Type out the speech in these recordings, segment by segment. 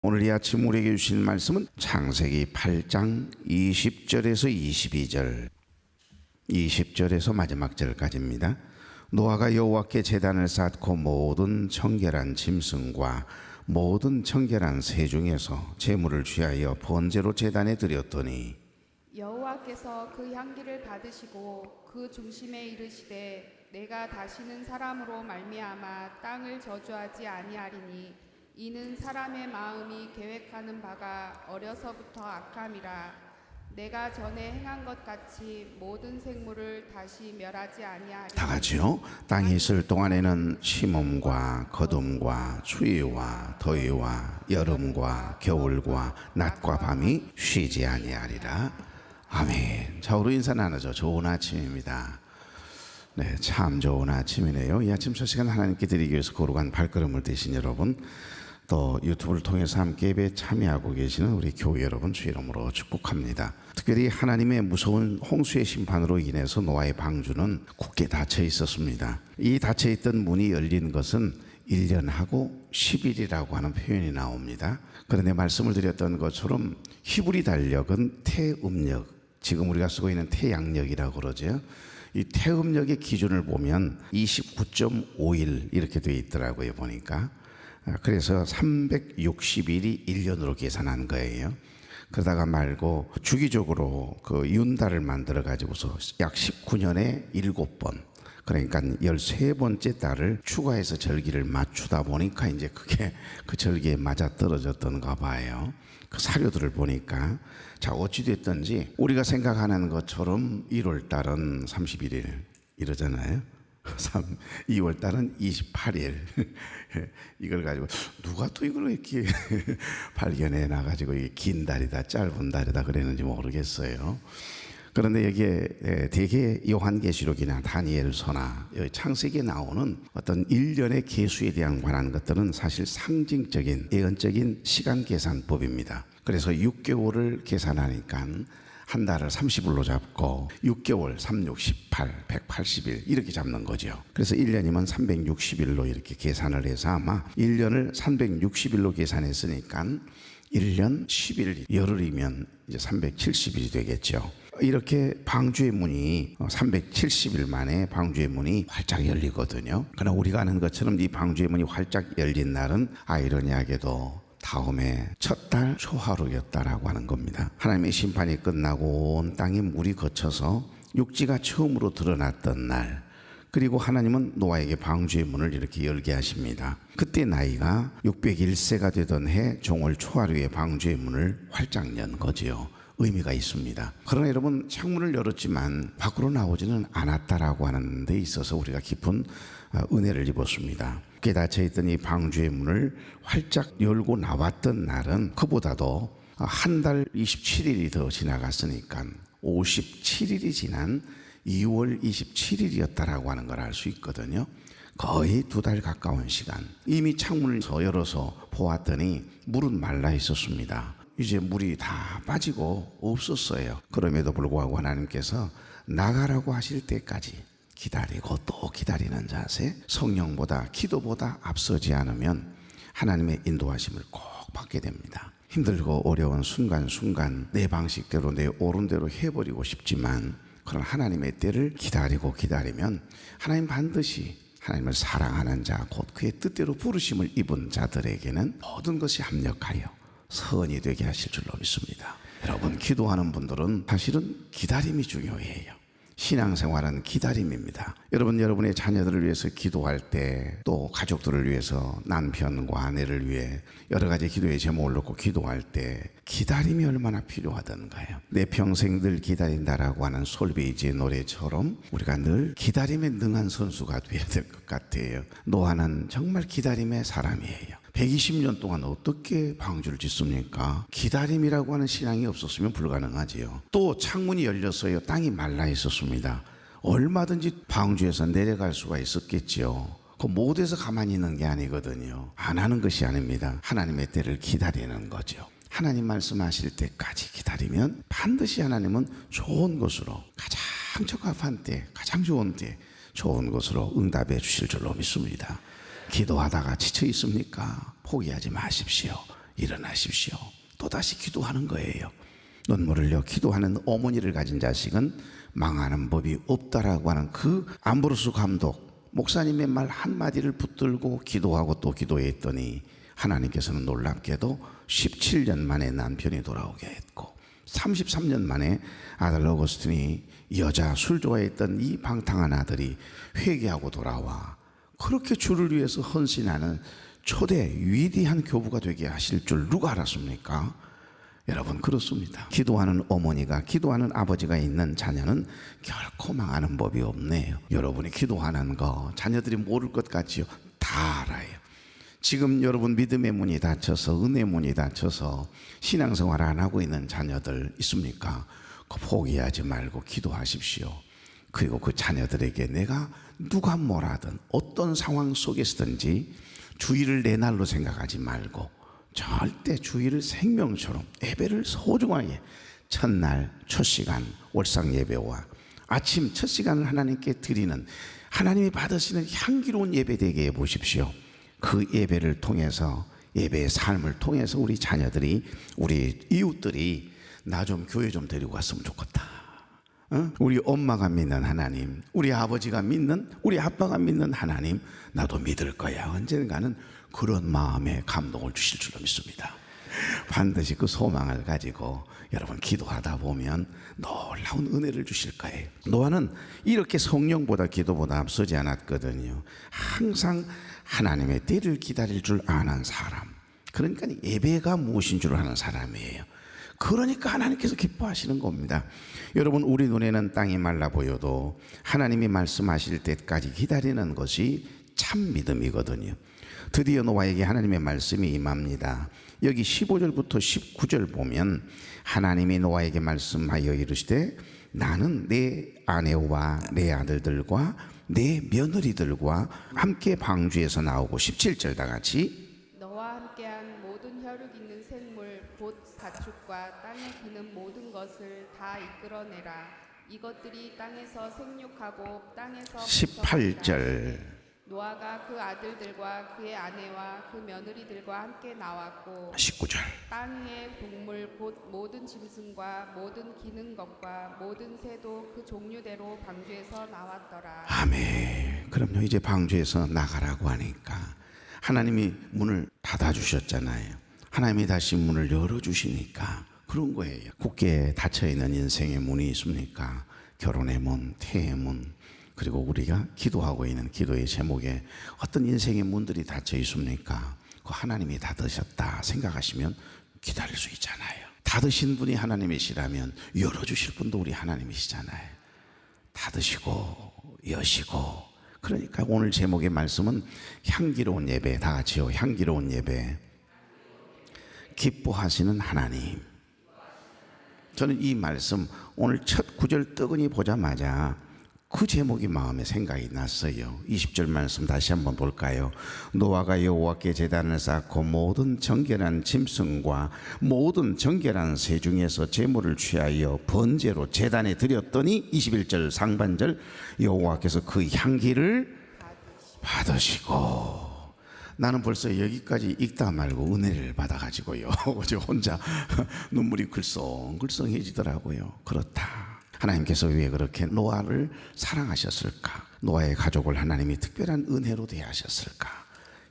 오늘 이 아침 우리에게 주신 말씀은 창세기 8장 20절에서 22절, 20절에서 마지막 절까지입니다. 노아가 여호와께 제단을 쌓고 모든 청결한 짐승과 모든 청결한 새 중에서 제물을 취하여 번제로 제단에 드렸더니 여호와께서 그 향기를 받으시고 그 중심에 이르시되 내가 다시는 사람으로 말미암아 땅을 저주하지 아니하리니 이는 사람의 마음이 계획하는 바가 어려서부터 악함이라. 내가 전에 행한 것 같이 모든 생물을 다시 멸하지 아니하리니. 다 같이요. 땅이 있을 동안에는 심음과 거둠과 추위와 더위와 여름과 겨울과 낮과 밤이 쉬지 아니하리라. 아멘. 자, 우리 인사 나누죠. 좋은 아침입니다. 네, 참 좋은 아침이네요. 이 아침 첫 시간 하나님께 드리기 위해서 거룩한 발걸음을 떼신 여러분, 또 유튜브를 통해서 함께 예배에 참여하고 계시는 우리 교회 여러분 주 이름으로 축복합니다. 특별히 하나님의 무서운 홍수의 심판으로 인해서 노아의 방주는 굳게 닫혀 있었습니다. 이 닫혀 있던 문이 열린 것은 1년하고 10일이라고 하는 표현이 나옵니다. 그런데 말씀을 드렸던 것처럼 히브리 달력은 태음력, 지금 우리가 쓰고 있는 태양력이라고 그러죠. 이 태음력의 기준을 보면 29.5일 이렇게 되어 있더라고요, 보니까. 그래서 360일이 1년으로 계산한 거예요. 그러다가 말고 주기적으로 그 윤달을 만들어 가지고서 약 19년에 7번, 그러니까 13번째 달을 추가해서 절기를 맞추다 보니까 이제 그게 그 절기에 맞아 떨어졌던가 봐요. 그 사료들을 보니까. 자, 어찌됐든지 우리가 생각하는 것처럼 1월 달은 31일 이러잖아요. 2월 달은 28일. 이걸 가지고 누가 또 이걸 이렇게 발견해 놔가지고 이게 긴 달이다 짧은 달이다 그랬는지 모르겠어요. 그런데 여기에 대개 요한계시록이나 다니엘서나 여기 창세기에 나오는 어떤 일련의 계수에 대한 관한 것들은 사실 상징적인 예언적인 시간 계산법입니다. 그래서 6개월을 계산하니까 한 달을 30일로 잡고 6개월, 3, 6, 18, 180일 이렇게 잡는 거죠. 그래서 1년이면 360일로 이렇게 계산을 해서 아마 1년을 360일로 계산했으니까 1년 10일, 열흘이면 이제 370일이 되겠죠. 이렇게 방주의 문이 370일 만에 방주의 문이 활짝 열리거든요. 그러나 우리가 아는 것처럼 이 방주의 문이 활짝 열린 날은 아이러니하게도 다음에 첫 달 초하루였다라고 하는 겁니다. 하나님의 심판이 끝나고 온 땅에 물이 거쳐서 육지가 처음으로 드러났던 날, 그리고 하나님은 노아에게 방주의 문을 이렇게 열게 하십니다. 그때 나이가 601세가 되던 해 종월 초하루에 방주의 문을 활짝 연 거지요. 의미가 있습니다. 그러나 여러분, 창문을 열었지만 밖으로 나오지는 않았다라고 하는 데 있어서 우리가 깊은 은혜를 입었습니다. 깨 닫혀있던 이 방주의 문을 활짝 열고 나왔던 날은 그보다도 한 달 27일이 더 지나갔으니까 57일이 지난 2월 27일이었다라고 하는 걸 알 수 있거든요. 거의 2달 가까운 시간. 이미 창문을 더 열어서 보았더니 물은 말라 있었습니다. 이제 물이 다 빠지고 없었어요. 그럼에도 불구하고 하나님께서 나가라고 하실 때까지 기다리고 또 기다리는 자세, 성령보다 기도보다 앞서지 않으면 하나님의 인도하심을 꼭 받게 됩니다. 힘들고 어려운 순간순간 내 방식대로 내 옳은 대로 해버리고 싶지만 그런 하나님의 때를 기다리고 기다리면 하나님 반드시 하나님을 사랑하는 자, 곧 그의 뜻대로 부르심을 입은 자들에게는 모든 것이 합력하여 선이 되게 하실 줄로 믿습니다. 여러분, 기도하는 분들은 사실은 기다림이 중요해요. 신앙생활은 기다림입니다. 여러분의 자녀들을 위해서 기도할 때, 또 가족들을 위해서 남편과 아내를 위해 여러 가지 기도의 제목을 놓고 기도할 때 기다림이 얼마나 필요하던가요. 내 평생 늘 기다린다라고 하는 솔베이지의 노래처럼 우리가 늘 기다림에 능한 선수가 되어야 될 것 같아요. 노아는 정말 기다림의 사람이에요. 120년 동안 어떻게 방주를 짓습니까? 기다림이라고 하는 신앙이 없었으면 불가능하지요. 또 창문이 열렸어요. 땅이 말라 있었습니다. 얼마든지 방주에서 내려갈 수가 있었겠지요. 그 못해서 가만히 있는 게 아니거든요. 안 하는 것이 아닙니다. 하나님의 때를 기다리는 거죠. 하나님 말씀하실 때까지 기다리면 반드시 하나님은 좋은 것으로, 가장 적합한 때, 가장 좋은 때, 좋은 것으로 응답해 주실 줄로 믿습니다. 기도하다가 지쳐 있습니까? 포기하지 마십시오. 일어나십시오. 또다시 기도하는 거예요. 눈물을 흘려 기도하는 어머니를 가진 자식은 망하는 법이 없다라고 하는 그 암브로스 감독 목사님의 말 한마디를 붙들고 기도하고 또 기도했더니 하나님께서는 놀랍게도 17년 만에 남편이 돌아오게 했고 33년 만에 아들 어거스틴이 여자 술 좋아했던 이 방탕한 아들이 회개하고 돌아와 그렇게 주를 위해서 헌신하는 초대 위대한 교부가 되게 하실 줄 누가 알았습니까? 여러분, 그렇습니다. 기도하는 어머니가, 기도하는 아버지가 있는 자녀는 결코 망하는 법이 없네요. 여러분이 기도하는 거 자녀들이 모를 것 같지요? 다 알아요. 지금 여러분 믿음의 문이 닫혀서 은혜의 문이 닫혀서 신앙생활 안 하고 있는 자녀들 있습니까? 포기하지 말고 기도하십시오. 그리고 그 자녀들에게 내가 누가 뭐라든 어떤 상황 속에서든지 주일을 내 날로 생각하지 말고 절대 주일을 생명처럼 예배를 소중하게 첫날 첫 시간 월상 예배와 아침 첫 시간을 하나님께 드리는 하나님이 받으시는 향기로운 예배 되게 해 보십시오. 그 예배를 통해서 예배의 삶을 통해서 우리 자녀들이 우리 이웃들이 나 좀 교회 좀 데리고 갔으면 좋겠다. 우리 엄마가 믿는 하나님, 우리 아버지가 믿는, 우리 아빠가 믿는 하나님 나도 믿을 거야. 언젠가는 그런 마음에 감동을 주실 줄로 믿습니다. 반드시 그 소망을 가지고 여러분 기도하다 보면 놀라운 은혜를 주실 거예요. 노아는 이렇게 성령보다 기도보다 앞서지 않았거든요. 항상 하나님의 때를 기다릴 줄 아는 사람, 그러니까 예배가 무엇인 줄 아는 사람이에요. 그러니까 하나님께서 기뻐하시는 겁니다. 여러분, 우리 눈에는 땅이 말라 보여도 하나님이 말씀하실 때까지 기다리는 것이 참 믿음이거든요. 드디어 노아에게 하나님의 말씀이 임합니다. 여기 15절부터 19절 보면 하나님이 노아에게 말씀하여 이르시되 나는 내 아내와 내 아들들과 내 며느리들과 함께 방주에서 나오고 17절 다 같이 너와 함께한 모든 혈육 있는 생물 곧 가축과 땅에 기는 모든 것을 다 이끌어내라. 이것들이 땅에서 생육하고 땅에서 18절 노아가 그 아들들과 그의 아내와 그 며느리들과 함께 나왔고 19절 땅 위의 동물 곧 모든 짐승과 모든 기는 것과 모든 새도 그 종류대로 방주에서 나왔더라. 아멘. 그럼요, 이제 방주에서 나가라고 하니까 하나님이 문을 닫아주셨잖아요. 하나님이 다시 문을 열어주시니까 그런 거예요. 굳게 닫혀있는 인생의 문이 있습니까? 결혼의 문, 태의 문, 그리고 우리가 기도하고 있는 기도의 제목에 어떤 인생의 문들이 닫혀 있습니까? 그 하나님이 닫으셨다 생각하시면 기다릴 수 있잖아요. 닫으신 분이 하나님이시라면 열어주실 분도 우리 하나님이시잖아요. 닫으시고 여시고. 그러니까 오늘 제목의 말씀은 향기로운 예배. 다 같이요. 향기로운 예배. 기뻐하시는 하나님. 저는 이 말씀 오늘 첫 구절 뜨거니 보자마자 그 제목이 마음에 생각이 났어요. 20절 말씀 다시 한번 볼까요? 노아가 여호와께 제단을 쌓고 모든 정결한 짐승과 모든 정결한 새 중에서 제물을 취하여 번제로 제단에 드렸더니 21절 상반절 여호와께서 그 향기를 받으시고. 나는 벌써 여기까지 읽다 말고 은혜를 받아가지고요 어제 혼자 눈물이 글썽글썽해지더라고요. 그렇다. 하나님께서 왜 그렇게 노아를 사랑하셨을까? 노아의 가족을 하나님이 특별한 은혜로 대하셨을까?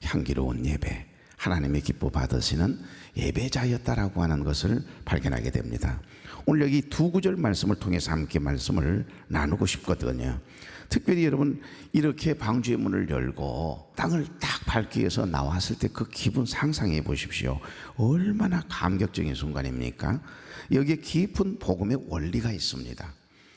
향기로운 예배, 하나님의 기뻐 받으시는 예배자였다라고 하는 것을 발견하게 됩니다. 오늘 여기 두 구절 말씀을 통해서 함께 말씀을 나누고 싶거든요. 특별히 여러분 이렇게 방주의 문을 열고 땅을 딱 밟기 위해서 나왔을 때 그 기분 상상해 보십시오. 얼마나 감격적인 순간입니까? 여기에 깊은 복음의 원리가 있습니다.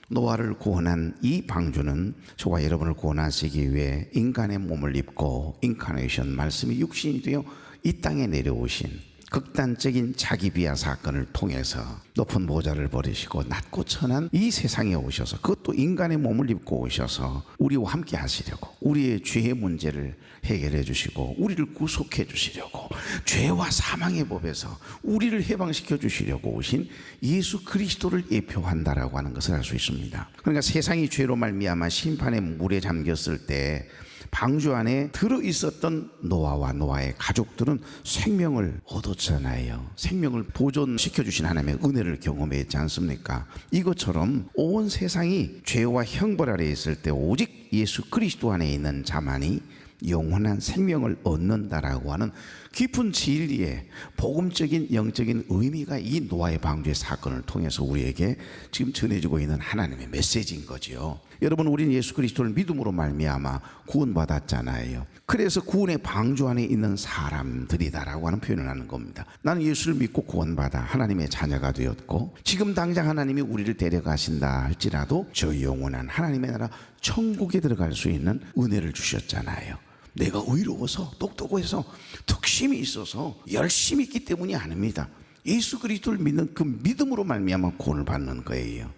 노아를 구원한 이 방주는 저와 여러분을 구원하시기 위해 인간의 몸을 입고 인카네이션 말씀이 육신이 되어 이 땅에 내려오신 극단적인 자기 비하 사건을 통해서 높은 보좌를 버리시고 낮고 천한 이 세상에 오셔서 그것도 인간의 몸을 입고 오셔서 우리와 함께 하시려고 우리의 죄의 문제를 해결해 주시고 우리를 구속해 주시려고 죄와 사망의 법에서 우리를 해방시켜 주시려고 오신 예수 그리스도를 예표한다라고 하는 것을 알 수 있습니다. 그러니까 세상이 죄로 말미암아 심판의 물에 잠겼을 때 방주 안에 들어있었던 노아와 노아의 가족들은 생명을 얻었잖아요. 생명을 보존시켜 주신 하나님의 은혜를 경험했지 않습니까? 이것처럼 온 세상이 죄와 형벌 아래 있을 때 오직 예수 그리스도 안에 있는 자만이 영원한 생명을 얻는다라고 하는 깊은 진리의 복음적인 영적인 의미가 이 노아의 방주의 사건을 통해서 우리에게 지금 전해지고 있는 하나님의 메시지인 거죠. 여러분, 우리는 예수 그리스도를 믿음으로 말미암아 구원받았잖아요. 그래서 구원의 방주 안에 있는 사람들이다라고 하는 표현을 하는 겁니다. 나는 예수를 믿고 구원받아 하나님의 자녀가 되었고, 지금 당장 하나님이 우리를 데려가신다 할지라도 저 영원한 하나님의 나라 천국에 들어갈 수 있는 은혜를 주셨잖아요. 내가 의로워서 똑똑해서 덕심이 있어서 열심히 있기 때문이 아닙니다. 예수 그리스도를 믿는 그 믿음으로 말미암아 구원을 받는 거예요.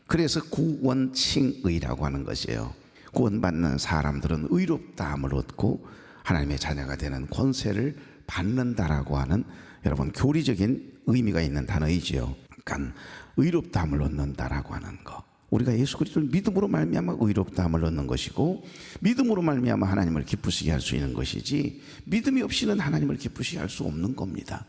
그래서 구원칭의라고 하는 것이에요. 구원받는 사람들은 의롭다함을 얻고 하나님의 자녀가 되는 권세를 받는다라고 하는, 여러분, 교리적인 의미가 있는 단어이지요. 그러니까 의롭다함을 얻는다라고 하는 거, 우리가 예수 그리스도를 믿음으로 말미암아 의롭다함을 얻는 것이고, 믿음으로 말미암아 하나님을 기쁘시게 할 수 있는 것이지, 믿음이 없이는 하나님을 기쁘시게 할 수 없는 겁니다.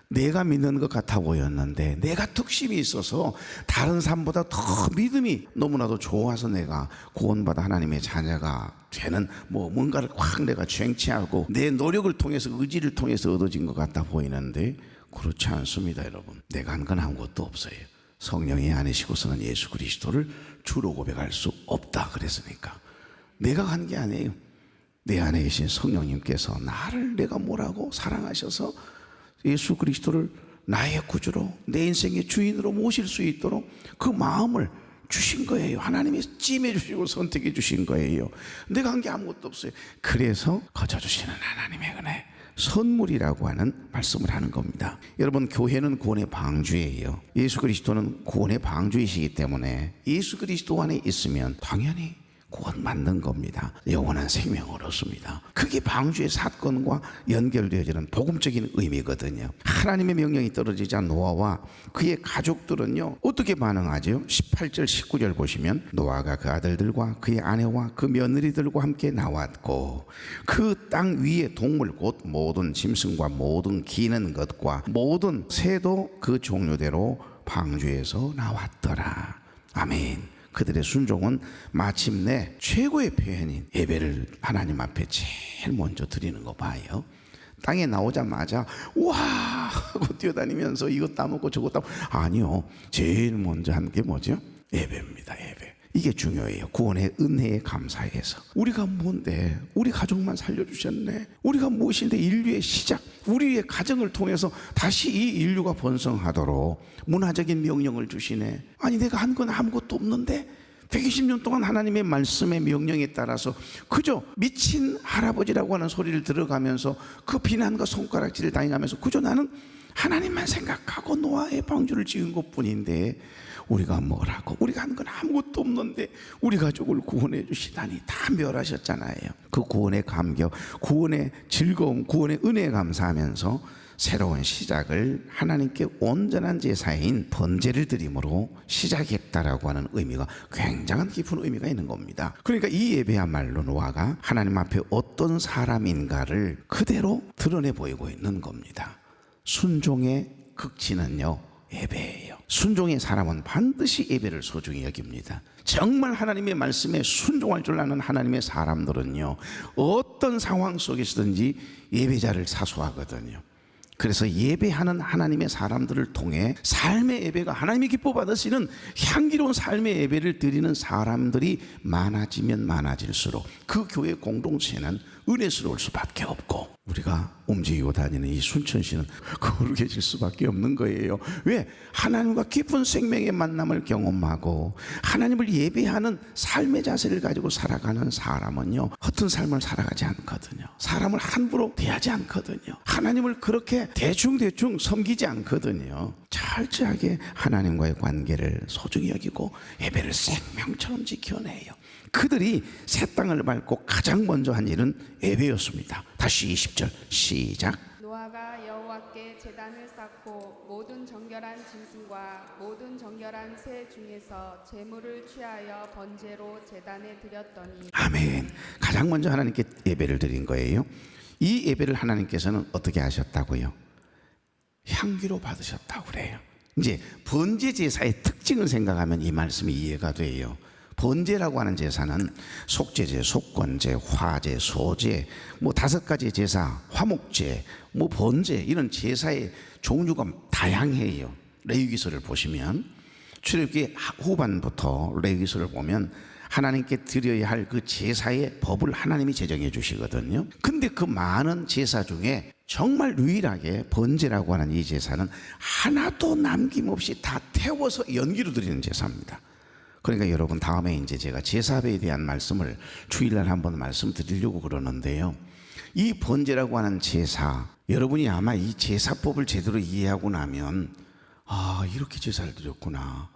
내가 믿는 것 같아 보였는데 내가 뚝심이 있어서 다른 사람보다 더 믿음이 너무나도 좋아서 내가 구원받아 하나님의 자녀가 되는 뭔가를 확 내가 쟁취하고 내 노력을 통해서, 의지를 통해서 얻어진 것 같아 보이는데 그렇지 않습니다. 여러분, 내가 한 건 아무것도 없어요. 성령이 아니시고서는 예수 그리스도를 주로 고백할 수 없다 그랬으니까 내가 한 게 아니에요. 내 안에 계신 성령님께서 나를 내가 뭐라고 사랑하셔서 예수 그리스도를 나의 구주로, 내 인생의 주인으로 모실 수 있도록 그 마음을 주신 거예요. 하나님이 찜해 주시고 선택해 주신 거예요. 내가 한 게 아무것도 없어요. 그래서 거저주시는 하나님의 은혜, 선물이라고 하는 말씀을 하는 겁니다. 여러분, 교회는 구원의 방주예요. 예수 그리스도는 구원의 방주이시기 때문에 예수 그리스도 안에 있으면 당연히 구원받는 겁니다. 영원한 생명을 얻습니다. 그게 방주의 사건과 연결되어지는 복음적인 의미거든요. 하나님의 명령이 떨어지자 노아와 그의 가족들은요 어떻게 반응하죠? 18절 19절 보시면, 노아가 그 아들들과 그의 아내와 그 며느리들과 함께 나왔고 그 땅 위의 동물 곧 모든 짐승과 모든 기는 것과 모든 새도 그 종류대로 방주에서 나왔더라. 아멘. 그들의 순종은 마침내 최고의 표현인 예배를 하나님 앞에 제일 먼저 드리는 거 봐요. 땅에 나오자마자 와 하고 뛰어다니면서 이것 따먹고 저것 따먹고, 아니요, 제일 먼저 한 게 뭐죠? 예배입니다. 예배. 이게 중요해요. 구원의 은혜에 감사해서. 우리가 뭔데, 우리 가족만 살려주셨네, 우리가 무엇인데, 인류의 시작, 우리의 가정을 통해서 다시 이 인류가 번성하도록 문화적인 명령을 주시네. 아니, 내가 한 건 아무것도 없는데 120년 동안 하나님의 말씀의 명령에 따라서 그저 미친 할아버지라고 하는 소리를 들어가면서 그 비난과 손가락질을 당해가면서 그저 나는 하나님만 생각하고 노아의 방주를 지은 것뿐인데, 우리가 뭐라고, 우리가 한 건 아무것도 없는데 우리 가족을 구원해 주시다니 다 멸하셨잖아요. 그 구원의 감격, 구원의 즐거움, 구원의 은혜에 감사하면서 새로운 시작을 하나님께 온전한 제사인 번제를 드림으로 시작했다라고 하는 의미가, 굉장한 깊은 의미가 있는 겁니다. 그러니까 이 예배야말로 노아가 하나님 앞에 어떤 사람인가를 그대로 드러내 보이고 있는 겁니다. 순종의 극치는요 예배예요. 순종의 사람은 반드시 예배를 소중히 여깁니다. 정말 하나님의 말씀에 순종할 줄 아는 하나님의 사람들은요 어떤 상황 속에서든지 예배자를 사수하거든요. 그래서 예배하는 하나님의 사람들을 통해 삶의 예배가 하나님이 기뻐 받으시는 향기로운 삶의 예배를 드리는 사람들이 많아지면 많아질수록 그 교회 공동체는 은혜스러울 수밖에 없고, 우리가 움직이고 다니는 이 순천시는 거룩해질 수밖에 없는 거예요. 왜? 하나님과 깊은 생명의 만남을 경험하고 하나님을 예배하는 삶의 자세를 가지고 살아가는 사람은요 허튼 삶을 살아가지 않거든요. 사람을 함부로 대하지 않거든요. 하나님을 그렇게 대충대충 섬기지 않거든요. 철저하게 하나님과의 관계를 소중히 여기고 예배를 생명처럼 지켜내요. 그들이 새 땅을 밟고 가장 먼저 한 일은 예배였습니다. 다시 20절 시작. 노아가 노아가 여호와께 제단을 쌓고 모든 정결한 짐승과 모든 정결한 새 중에서 제물을 취하여 번제로 제단에 드렸더니. 아멘. 가장 먼저 하나님께 예배를 드린 거예요. 이 예배를 하나님께서는 어떻게 하셨다고요? 향기로 받으셨다고 그래요. 이제 번제 제사의 특징을 생각하면 이 말씀이 이해가 돼요. 번제라고 하는 제사는 속죄제, 속건제, 화제, 소제, 뭐 5가지 제사, 화목제, 뭐 번제, 이런 제사의 종류가 다양해요. 레위기서를 보시면 출애굽기 후반부터 레위기서를 보면 하나님께 드려야 할 그 제사의 법을 하나님이 제정해 주시거든요. 근데 그 많은 제사 중에 정말 유일하게 번제라고 하는 이 제사는 하나도 남김없이 다 태워서 연기로 드리는 제사입니다. 그러니까 여러분, 다음에 이제 제가 제사에 대한 말씀을 주일날 한번 말씀드리려고 그러는데요. 이 번제라고 하는 제사, 여러분이 아마 이 제사법을 제대로 이해하고 나면 이렇게 제사를 드렸구나,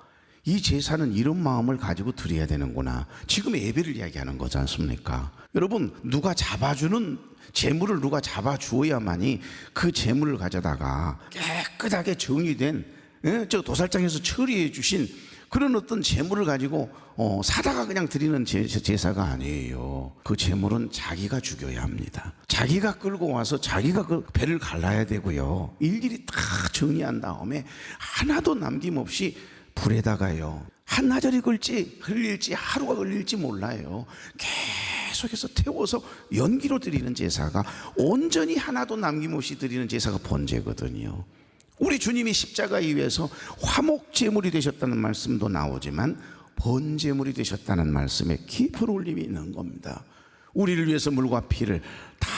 이 제사는 이런 마음을 가지고 드려야 되는구나, 지금 예배를 이야기하는 거지 않습니까? 여러분, 누가 잡아주는 재물을 누가 잡아주어야만이 그 재물을 가져다가 깨끗하게 정리된 저 도살장에서 처리해 주신 그런 어떤 재물을 가지고 사다가 그냥 드리는 제사가 아니에요. 그 재물은 자기가 죽여야 합니다. 자기가 끌고 와서 자기가 그 배를 갈라야 되고요. 일일이 다 정리한 다음에 하나도 남김없이 불에다가요, 한나절이 걸지 흘릴지 하루가 걸릴지 몰라요, 계속해서 태워서 연기로 드리는 제사가, 온전히 하나도 남김없이 드리는 제사가 번제거든요. 우리 주님이 십자가에 위해서 화목제물이 되셨다는 말씀도 나오지만 번제물이 되셨다는 말씀에 깊은 울림이 있는 겁니다. 우리를 위해서 물과 피를 다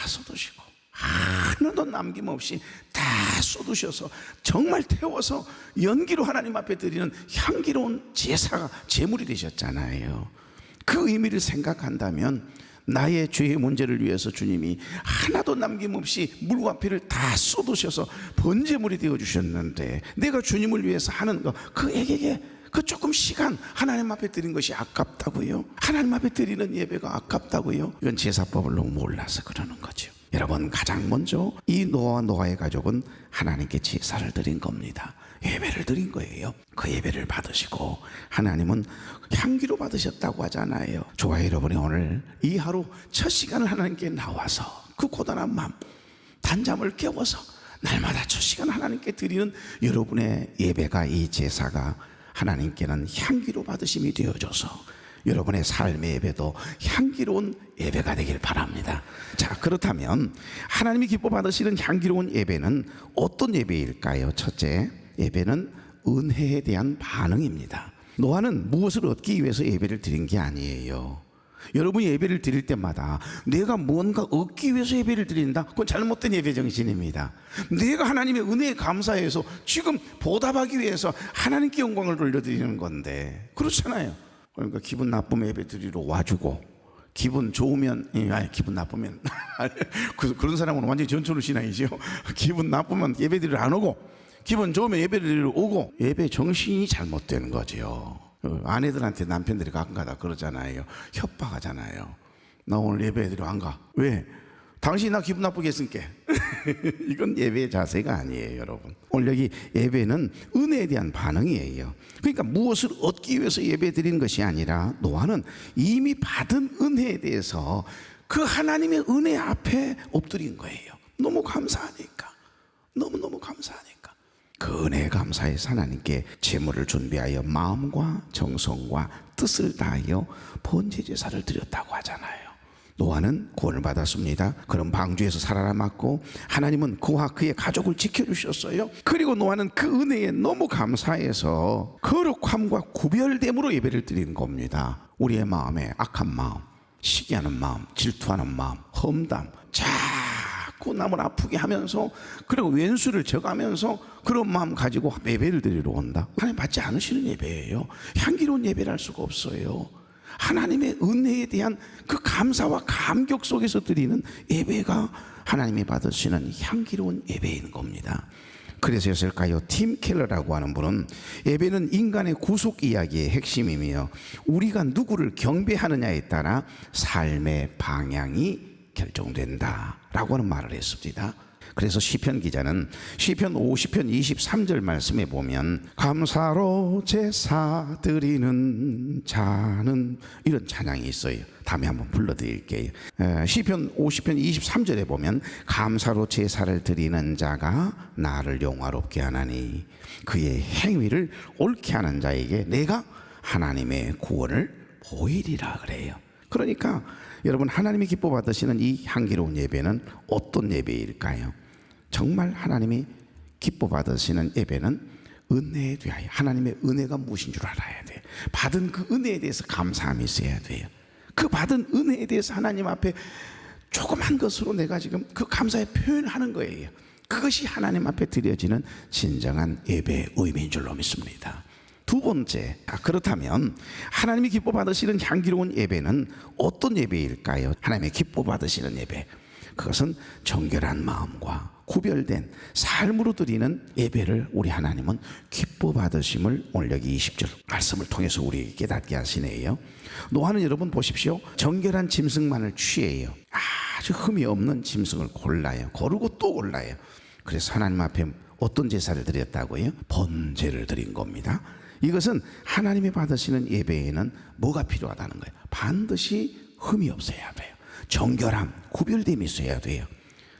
쏟으시고 하나도 남김없이 다 쏟으셔서 정말 태워서 연기로 하나님 앞에 드리는 향기로운 제사가 제물이 되셨잖아요. 그 의미를 생각한다면 나의 죄의 문제를 위해서 주님이 하나도 남김없이 물과 피를 다 쏟으셔서 번제물이 되어주셨는데, 내가 주님을 위해서 하는 거, 그에게 그 조금 시간 하나님 앞에 드린 것이 아깝다고요? 하나님 앞에 드리는 예배가 아깝다고요? 이건 제사법을 너무 몰라서 그러는 거죠. 여러분, 가장 먼저 이 노아의 가족은 하나님께 제사를 드린 겁니다. 예배를 드린 거예요. 그 예배를 받으시고 하나님은 향기로 받으셨다고 하잖아요. 좋아요, 여러분이 오늘 이 하루 첫 시간을 하나님께 나와서 그 고단한 마음, 단잠을 깨워서 날마다 첫 시간 하나님께 드리는 여러분의 예배가, 이 제사가 하나님께는 향기로 받으심이 되어져서 여러분의 삶의 예배도 향기로운 예배가 되길 바랍니다. 자, 그렇다면 하나님이 기뻐 받으시는 향기로운 예배는 어떤 예배일까요? 첫째, 예배는 은혜에 대한 반응입니다. 노아는 무엇을 얻기 위해서 예배를 드린 게 아니에요. 여러분이 예배를 드릴 때마다 내가 뭔가 얻기 위해서 예배를 드린다, 그건 잘못된 예배 정신입니다. 내가 하나님의 은혜에 감사해서 지금 보답하기 위해서 하나님께 영광을 돌려드리는 건데, 그렇잖아요. 그러니까 기분 나쁘면 예배 드리러 와주고, 기분 좋으면, 기분 나쁘면 그런 사람은 완전히 전천후 신앙이죠. 기분 나쁘면 예배 드리러 안 오고, 기분 좋으면 예배 드리러 오고, 예배 정신이 잘못된 거죠. 아내들한테 남편들이 가끔가다 그러잖아요. 협박하잖아요. 나 오늘 예배 드리러 안 가. 왜? 당신이 나 기분 나쁘게 했으니까. 이건 예배의 자세가 아니에요, 여러분. 오늘 여기 예배는 은혜에 대한 반응이에요. 그러니까 무엇을 얻기 위해서 예배 드리는 것이 아니라, 노아는 이미 받은 은혜에 대해서 그 하나님의 은혜 앞에 엎드린 거예요. 너무 감사하니까, 너무너무 감사하니까. 그 은혜에 감사해서 하나님께 제물을 준비하여 마음과 정성과 뜻을 다하여 번제 제사를 드렸다고 하잖아요. 노아는 구원을 받았습니다. 그런 방주에서 살아남았고 하나님은 그와 그의 가족을 지켜주셨어요. 그리고 노아는 그 은혜에 너무 감사해서 거룩함과 구별됨으로 예배를 드린 겁니다. 우리의 마음에 악한 마음, 시기하는 마음, 질투하는 마음, 험담, 자꾸 남을 아프게 하면서, 그리고 왼수를 져가면서 그런 마음 가지고 예배를 드리러 온다, 하나님 받지 않으시는 예배예요. 향기로운 예배를 할 수가 없어요. 하나님의 은혜에 대한 그 감사와 감격 속에서 드리는 예배가 하나님이 받으시는 향기로운 예배인 겁니다. 그래서였을까요? 팀 켈러라고 하는 분은 예배는 인간의 구속 이야기의 핵심이며 우리가 누구를 경배하느냐에 따라 삶의 방향이 결정된다, 라고 하는 말을 했습니다. 그래서 시편 기자는 시편 50편 23절 말씀에 보면 감사로 제사 드리는 자는, 이런 찬양이 있어요. 다음에 한번 불러드릴게요. 시편 50편 23절에 보면 감사로 제사를 드리는 자가 나를 영화롭게 하나니 그의 행위를 옳게 하는 자에게 내가 하나님의 구원을 보이리라 그래요. 그러니까 여러분, 하나님이 기뻐 받으시는 이 향기로운 예배는 어떤 예배일까요? 정말 하나님이 기뻐 받으시는 예배는 은혜에 대하여, 하나님의 은혜가 무엇인 줄 알아야 돼요. 받은 그 은혜에 대해서 감사함이 있어야 돼요. 그 받은 은혜에 대해서 하나님 앞에 조그만 것으로 내가 지금 그 감사의 표현하는 거예요. 그것이 하나님 앞에 드려지는 진정한 예배의 의미인 줄로 믿습니다. 두 번째, 그렇다면 하나님이 기뻐 받으시는 향기로운 예배는 어떤 예배일까요? 하나님의 기뻐 받으시는 예배, 그것은 정결한 마음과 구별된 삶으로 드리는 예배를 우리 하나님은 기뻐 받으심을 오늘 여기 20절 말씀을 통해서 우리 깨닫게 하시네요. 노아는 여러분 보십시오. 정결한 짐승만을 취해요. 아주 흠이 없는 짐승을 골라요. 고르고 또 골라요. 그래서 하나님 앞에 어떤 제사를 드렸다고요? 번제를 드린 겁니다. 이것은 하나님이 받으시는 예배에는 뭐가 필요하다는 거예요? 반드시 흠이 없어야 돼요. 정결함, 구별됨이 있어야 돼요.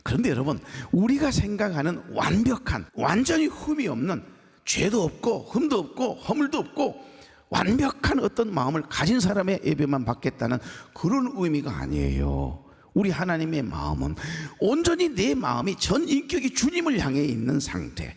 그런데 여러분, 우리가 생각하는 완벽한, 완전히 흠이 없는, 죄도 없고 흠도 없고 허물도 없고 완벽한 어떤 마음을 가진 사람의 예배만 받겠다는 그런 의미가 아니에요. 우리 하나님의 마음은 온전히 내 마음이 전 인격이 주님을 향해 있는 상태,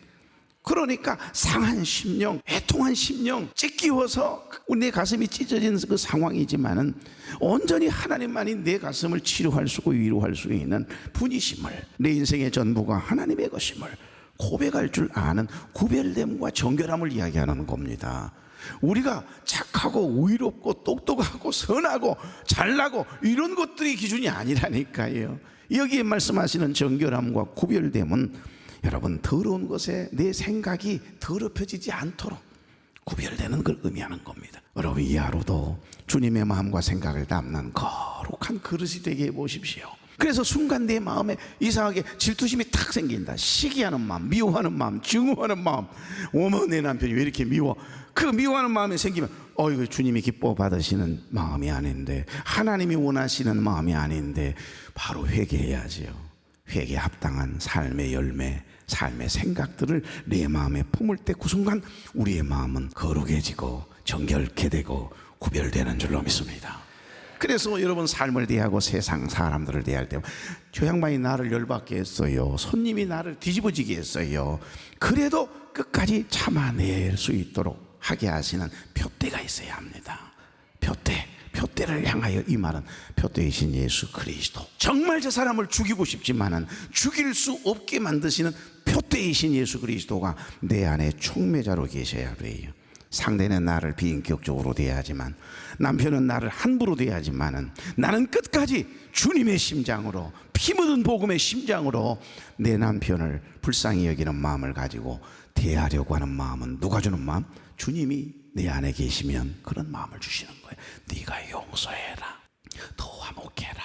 그러니까 상한 심령, 애통한 심령, 찢기워서 내 가슴이 찢어지는 그 상황이지만은 온전히 하나님만이 내 가슴을 치료할 수 있고 위로할 수 있는 분이심을, 내 인생의 전부가 하나님의 것임을 고백할 줄 아는 구별됨과 정결함을 이야기하는 겁니다. 우리가 착하고 의롭고 똑똑하고 선하고 잘나고 이런 것들이 기준이 아니라니까요. 여기에 말씀하시는 정결함과 구별됨은 여러분, 더러운 것에 내 생각이 더럽혀지지 않도록 구별되는 걸 의미하는 겁니다. 여러분, 이 하루도 주님의 마음과 생각을 담는 거룩한 그릇이 되게 해보십시오. 그래서 순간 내 마음에 이상하게 질투심이 탁 생긴다. 시기하는 마음, 미워하는 마음, 증오하는 마음. 어머, 내 남편이 왜 이렇게 미워? 그 미워하는 마음이 생기면 이거 주님이 기뻐 받으시는 마음이 아닌데, 하나님이 원하시는 마음이 아닌데, 바로 회개해야지요. 회개에 합당한 삶의 열매, 삶의 생각들을 내 마음에 품을 때 그 순간 우리의 마음은 거룩해지고 정결케 되고 구별되는 줄로 믿습니다. 그래서 여러분, 삶을 대하고 세상 사람들을 대할 때 저 양반이 나를 열받게 했어요, 손님이 나를 뒤집어지게 했어요, 그래도 끝까지 참아낼 수 있도록 하게 하시는 표대가 있어야 합니다. 표대를 향하여 이 말은 표대이신 예수 그리스도. 정말 저 사람을 죽이고 싶지만은 죽일 수 없게 만드시는 표대이신 예수 그리스도가 내 안에 촉매자로 계셔야 돼요. 상대는 나를 비인격적으로 대하지만, 남편은 나를 함부로 대하지만은 나는 끝까지 주님의 심장으로, 피 묻은 복음의 심장으로 내 남편을 불쌍히 여기는 마음을 가지고 대하려고 하는 마음은 누가 주는 마음? 주님이 내 안에 계시면 그런 마음을 주시는 거예요. 네가 용서해라, 더 화목해라,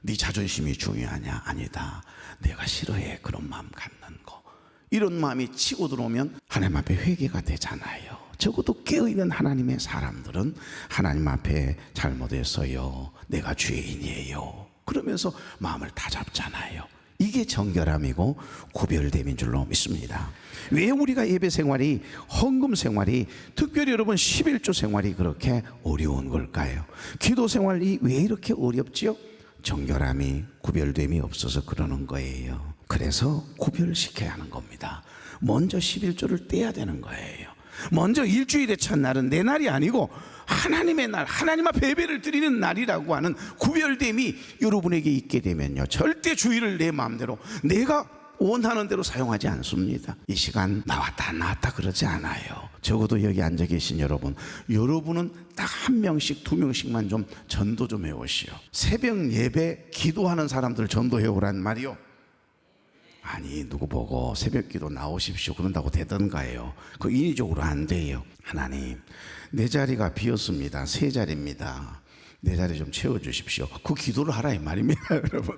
네 자존심이 중요하냐? 아니다, 내가 싫어해, 그런 마음 갖는 거. 이런 마음이 치고 들어오면 하나님 앞에 회개가 되잖아요. 적어도 깨어있는 하나님의 사람들은 하나님 앞에 잘못했어요, 내가 죄인이에요, 그러면서 마음을 다잡잖아요. 이게 정결함이고 구별됨인 줄로 믿습니다. 왜 우리가 예배 생활이, 헌금 생활이, 특별히 여러분 11조 생활이 그렇게 어려운 걸까요? 기도 생활이 왜 이렇게 어렵지요? 정결함이, 구별됨이 없어서 그러는 거예요. 그래서 구별시켜야 하는 겁니다. 먼저 11조를 떼야 되는 거예요. 먼저 일주일의 첫날은 내 날이 아니고 하나님의 날, 하나님 앞에 예배를 드리는 날이라고 하는 구별됨이 여러분에게 있게 되면요, 절대 주의를 내 마음대로, 내가 원하는 대로 사용하지 않습니다. 이 시간 나왔다 안 나왔다 그러지 않아요. 적어도 여기 앉아 계신 여러분은 딱 한 명씩 두 명씩만 좀 전도 좀 해오시오. 새벽 예배 기도하는 사람들 전도해 오란 말이요. 아니, 누구 보고 새벽 기도 나오십시오 그런다고 되던가요? 그 인위적으로 안 돼요. 하나님, 내 자리가 비었습니다. 세 자리입니다. 내 자리 좀 채워주십시오. 그 기도를 하라 이 말입니다. 여러분.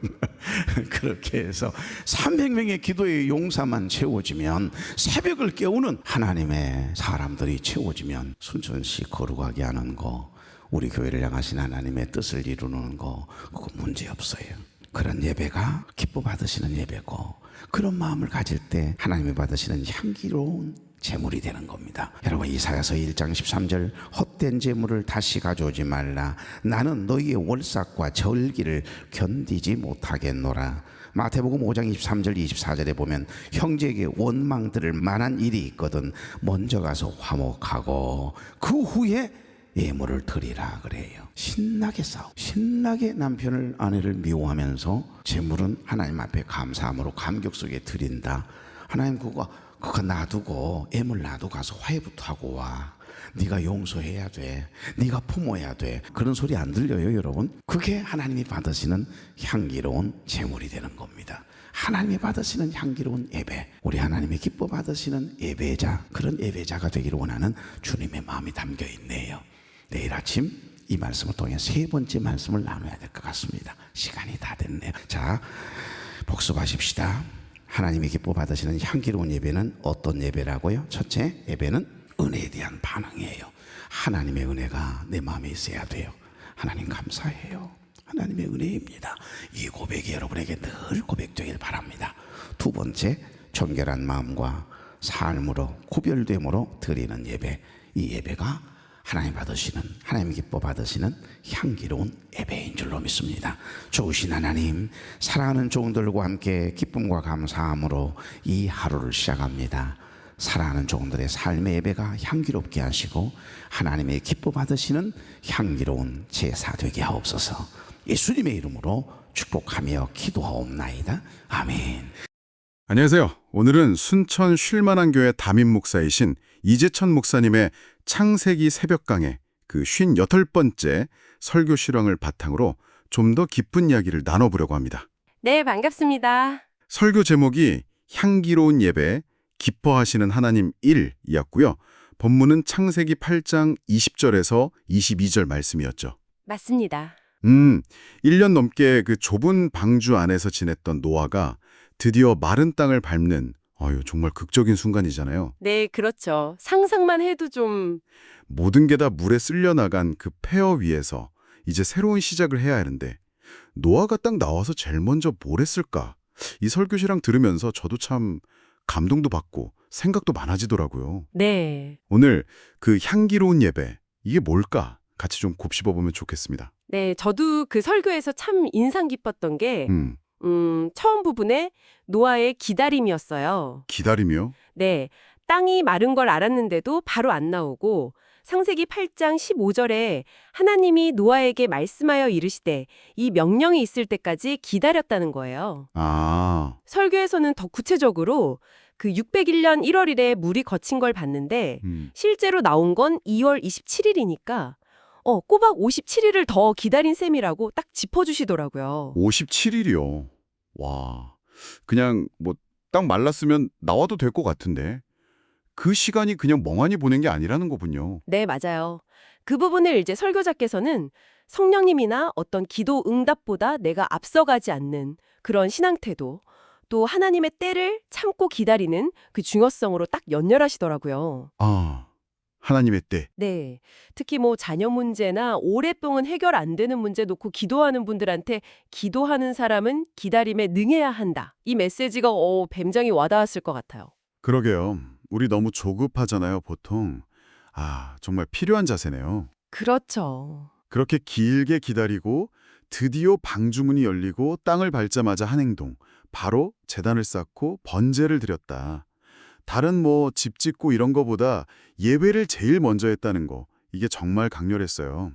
그렇게 해서 300명의 기도의 용사만 채워지면, 새벽을 깨우는 하나님의 사람들이 채워지면 순천시 거룩하게 하는 거, 우리 교회를 향하신 하나님의 뜻을 이루는 거, 그거 문제 없어요. 그런 예배가 기뻐 받으시는 예배고, 그런 마음을 가질 때 하나님이 받으시는 향기로운 제물이 되는 겁니다. 여러분, 이사야서 1장 13절, 헛된 제물을 다시 가져오지 말라. 나는 너희의 월삭과 절기를 견디지 못하겠노라. 마태복음 5장 23절 24절에 보면 형제에게 원망 들을 만한 일이 있거든 먼저 가서 화목하고 그 후에 예물을 드리라 그래요. 신나게 싸워, 신나게 남편을 아내를 미워하면서 제물은 하나님 앞에 감사함으로 감격 속에 드린다. 하나님 그거 놔두고 예물 놔두고 가서 화해부터 하고 와. 네가 용서해야 돼, 네가 품어야 돼. 그런 소리 안 들려요 여러분? 그게 하나님이 받으시는 향기로운 제물이 되는 겁니다. 하나님이 받으시는 향기로운 예배, 우리 하나님이 기뻐 받으시는 예배자, 그런 예배자가 되기를 원하는 주님의 마음이 담겨 있네요. 내일 아침 이 말씀을 통해 세 번째 말씀을 나눠야 될 것 같습니다. 시간이 다 됐네요. 자, 복습하십시다. 하나님이 기뻐 받으시는 향기로운 예배는 어떤 예배라고요? 첫째, 예배는 은혜에 대한 반응이에요. 하나님의 은혜가 내 마음에 있어야 돼요. 하나님 감사해요, 하나님의 은혜입니다. 이 고백이 여러분에게 늘 고백되길 바랍니다. 두 번째, 정결한 마음과 삶으로 구별됨으로 드리는 예배, 이 예배가 하나님 받으시는, 하나님 기뻐 받으시는 향기로운 예배인 줄로 믿습니다. 좋으신 하나님, 사랑하는 종들과 함께 기쁨과 감사함으로 이 하루를 시작합니다. 사랑하는 종들의 삶의 예배가 향기롭게 하시고 하나님의 기뻐 받으시는 향기로운 제사 되게 하옵소서. 예수님의 이름으로 축복하며 기도하옵나이다. 아멘. 안녕하세요. 오늘은 순천 쉴만한 교회 담임 목사이신 이재천 목사님의 창세기 새벽 강의 그 58번째 설교 실황을 바탕으로 좀 더 깊은 이야기를 나눠보려고 합니다. 네, 반갑습니다. 설교 제목이 향기로운 예배, 기뻐하시는 하나님 1이었고요. 본문은 창세기 8장 20절에서 22절 말씀이었죠. 맞습니다. 1년 넘게 그 좁은 방주 안에서 지냈던 노아가 드디어 마른 땅을 밟는 정말 극적인 순간이잖아요. 네, 그렇죠. 상상만 해도 좀... 모든 게 다 물에 쓸려나간 그 폐허 위에서 이제 새로운 시작을 해야 하는데 노아가 딱 나와서 제일 먼저 뭘 했을까? 이 설교시랑 들으면서 저도 참 감동도 받고 생각도 많아지더라고요. 네. 오늘 그 향기로운 예배, 이게 뭘까? 같이 좀 곱씹어보면 좋겠습니다. 네, 저도 그 설교에서 참 인상 깊었던 게 처음 부분에 노아의 기다림이었어요. 기다림이요? 네, 땅이 마른 걸 알았는데도 바로 안 나오고 창세기 8장 15절에 하나님이 노아에게 말씀하여 이르시되 이 명령이 있을 때까지 기다렸다는 거예요. 아, 설교에서는 더 구체적으로 그 601년 1월 1일에 물이 거친 걸 봤는데 실제로 나온 건 2월 27일이니까 꼬박 57일을 더 기다린 셈이라고 딱 짚어주시더라고요. 57일이요. 와, 그냥 뭐 딱 말랐으면 나와도 될 것 같은데 그 시간이 그냥 멍하니 보낸 게 아니라는 거군요. 네, 맞아요. 그 부분을 이제 설교자께서는 성령님이나 어떤 기도 응답보다 내가 앞서가지 않는 그런 신앙 태도, 또 하나님의 때를 참고 기다리는 그 중요성으로 딱 연결하시더라고요. 아, 하나님의 때. 네. 특히 뭐 자녀 문제나 오랫동안 해결 안 되는 문제 놓고 기도하는 분들한테 기도하는 사람은 기다림에 능해야 한다. 이 메시지가 굉장히 와닿았을 것 같아요. 그러게요. 우리 너무 조급하잖아요, 보통. 아, 정말 필요한 자세네요. 그렇죠. 그렇게 길게 기다리고 드디어 방주문이 열리고 땅을 밟자마자 한 행동. 바로 제단을 쌓고 번제를 드렸다. 다른 뭐 집 짓고 이런 거보다 예배를 제일 먼저 했다는 거. 이게 정말 강렬했어요.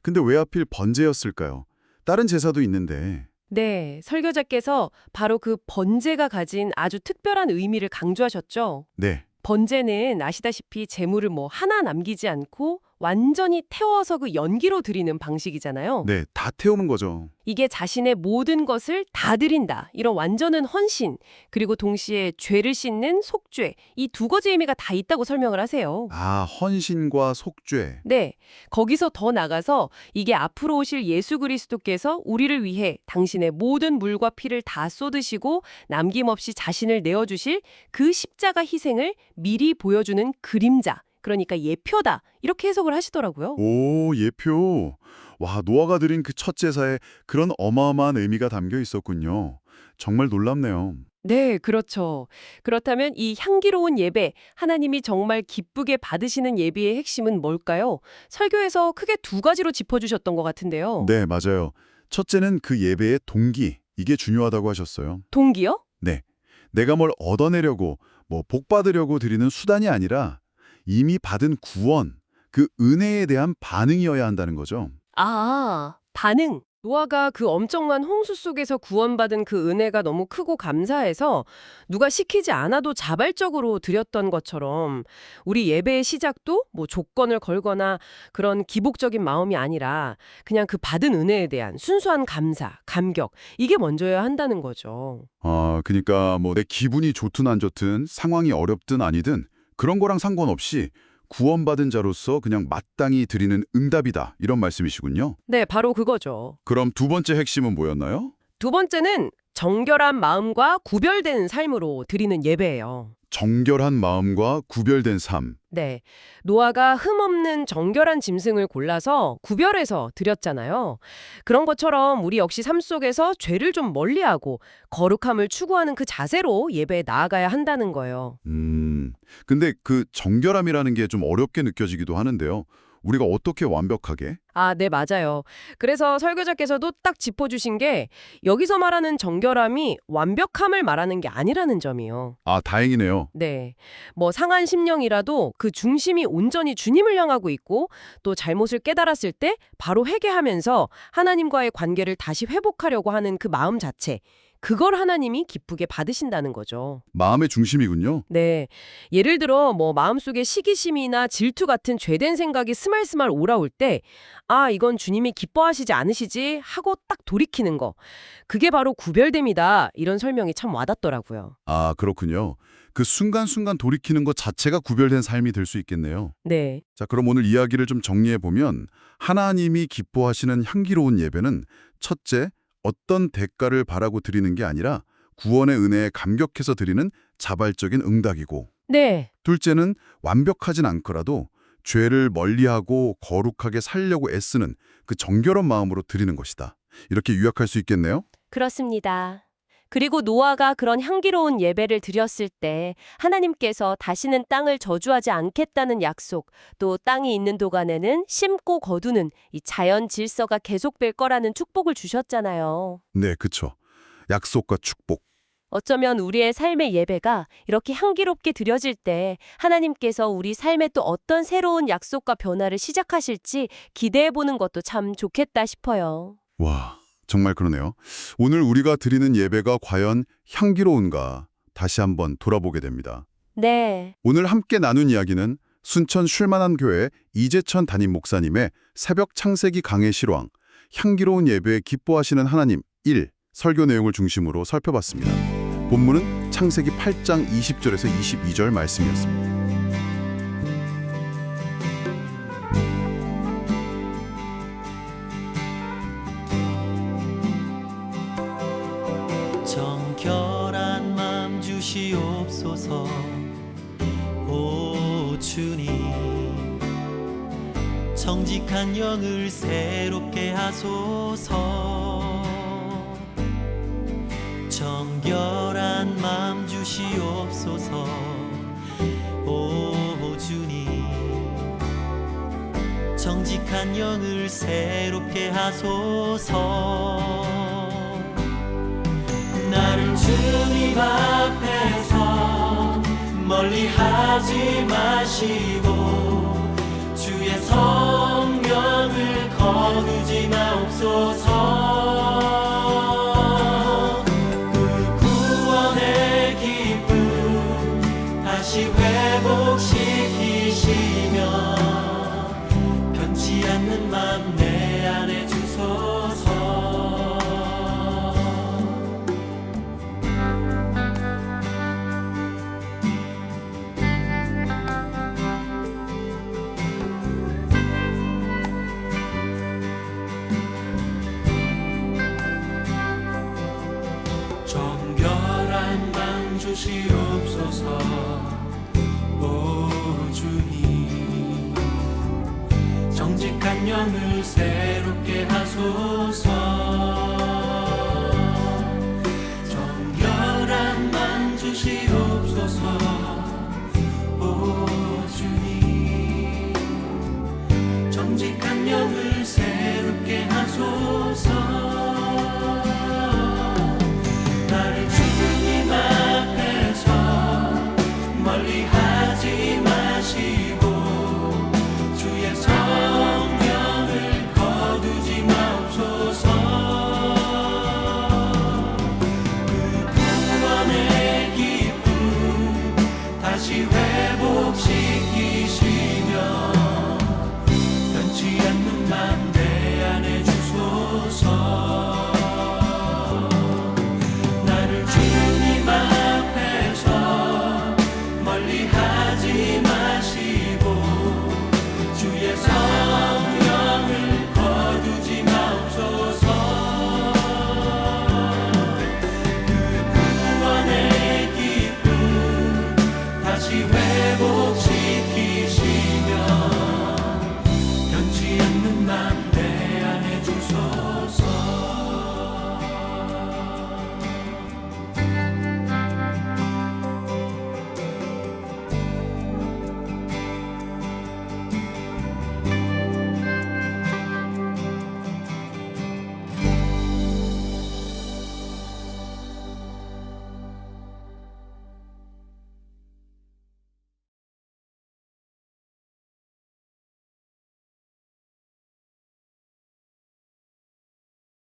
근데 왜 하필 번제였을까요? 다른 제사도 있는데. 네, 설교자께서 바로 그 번제가 가진 아주 특별한 의미를 강조하셨죠. 네. 번제는 아시다시피 제물을 뭐 하나 남기지 않고 완전히 태워서 그 연기로 드리는 방식이잖아요. 네, 다 태우는 거죠. 이게 자신의 모든 것을 다 드린다. 이런 완전한 헌신, 그리고 동시에 죄를 씻는 속죄, 이 두 가지 의미가 다 있다고 설명을 하세요. 아, 헌신과 속죄. 네, 거기서 더 나가서 이게 앞으로 오실 예수 그리스도께서 우리를 위해 당신의 모든 물과 피를 다 쏟으시고 남김없이 자신을 내어주실 그 십자가 희생을 미리 보여주는 그림자, 그러니까 예표다, 이렇게 해석을 하시더라고요. 오, 예표. 와, 노아가 드린 그 첫 제사에 그런 어마어마한 의미가 담겨 있었군요. 정말 놀랍네요. 네, 그렇죠. 그렇다면 이 향기로운 예배, 하나님이 정말 기쁘게 받으시는 예배의 핵심은 뭘까요? 설교에서 크게 두 가지로 짚어주셨던 것 같은데요. 네, 맞아요. 첫째는 그 예배의 동기, 이게 중요하다고 하셨어요. 동기요? 네, 내가 뭘 얻어내려고, 복 받으려고 드리는 수단이 아니라 이미 받은 구원, 그 은혜에 대한 반응이어야 한다는 거죠. 아, 반응. 노아가 그 엄청난 홍수 속에서 구원받은 그 은혜가 너무 크고 감사해서 누가 시키지 않아도 자발적으로 드렸던 것처럼 우리 예배의 시작도 조건을 걸거나 그런 기복적인 마음이 아니라 그냥 그 받은 은혜에 대한 순수한 감사, 감격, 이게 먼저여야 한다는 거죠. 아, 그러니까 내 기분이 좋든 안 좋든 상황이 어렵든 아니든 그런 거랑 상관없이 구원받은 자로서 그냥 마땅히 드리는 응답이다. 이런 말씀이시군요. 네, 바로 그거죠. 그럼 두 번째 핵심은 뭐였나요? 두 번째는 정결한 마음과 구별된 삶으로 드리는 예배예요. 정결한 마음과 구별된 삶. 네, 노아가 흠없는 정결한 짐승을 골라서 구별해서 드렸잖아요. 그런 것처럼 우리 역시 삶 속에서 죄를 좀 멀리하고 거룩함을 추구하는 그 자세로 예배에 나아가야 한다는 거예요. 근데 그 정결함이라는 게 좀 어렵게 느껴지기도 하는데요. 우리가 어떻게 완벽하게? 아, 네, 맞아요. 그래서 설교자께서도 딱 짚어주신 게 여기서 말하는 정결함이 완벽함을 말하는 게 아니라는 점이요. 아, 다행이네요. 네, 상한 심령이라도 그 중심이 온전히 주님을 향하고 있고 또 잘못을 깨달았을 때 바로 회개하면서 하나님과의 관계를 다시 회복하려고 하는 그 마음 자체, 그걸 하나님이 기쁘게 받으신다는 거죠. 마음의 중심이군요. 네, 예를 들어 마음속에 시기심이나 질투 같은 죄된 생각이 스말스말 올라올 때 아, 이건 주님이 기뻐하시지 않으시지 하고 딱 돌이키는 거. 그게 바로 구별됨이다. 이런 설명이 참 와닿더라고요. 아, 그렇군요. 그 순간순간 돌이키는 것 자체가 구별된 삶이 될 수 있겠네요. 네. 자, 그럼 오늘 이야기를 좀 정리해보면 하나님이 기뻐하시는 향기로운 예배는 첫째, 어떤 대가를 바라고 드리는 게 아니라 구원의 은혜에 감격해서 드리는 자발적인 응답이고 네. 둘째는 완벽하진 않더라도 죄를 멀리하고 거룩하게 살려고 애쓰는 그 정결한 마음으로 드리는 것이다. 이렇게 요약할 수 있겠네요? 그렇습니다. 그리고 노아가 그런 향기로운 예배를 드렸을 때 하나님께서 다시는 땅을 저주하지 않겠다는 약속, 또 땅이 있는 도간에는 심고 거두는 이 자연 질서가 계속될 거라는 축복을 주셨잖아요. 네, 그쵸. 약속과 축복. 어쩌면 우리의 삶의 예배가 이렇게 향기롭게 드려질 때 하나님께서 우리 삶에 또 어떤 새로운 약속과 변화를 시작하실지 기대해보는 것도 참 좋겠다 싶어요. 와, 정말 그러네요. 오늘 우리가 드리는 예배가 과연 향기로운가 다시 한번 돌아보게 됩니다. 네. 오늘 함께 나눈 이야기는 순천 쉴만한 교회 이재천 담임 목사님의 새벽 창세기 강해 실황, 향기로운 예배에 기뻐하시는 하나님 1 설교 내용을 중심으로 살펴봤습니다. 본문은 창세기 8장 20절에서 22절 말씀이었습니다. 정결한 마음 주시옵소서. 오 주님, 정직한 영을 새롭게 하소서. 정결한 마음 주시옵소서. 오 주님, 정직한 영을 새롭게 하소서. 나를 주님 앞에서 멀리하지 마시고 주의 성령을 거두지 마옵소서. 그 구원의 기쁨 다시 회복시키시며 주시옵소서. 오 주님, 정직한 영을 새롭게 하소서.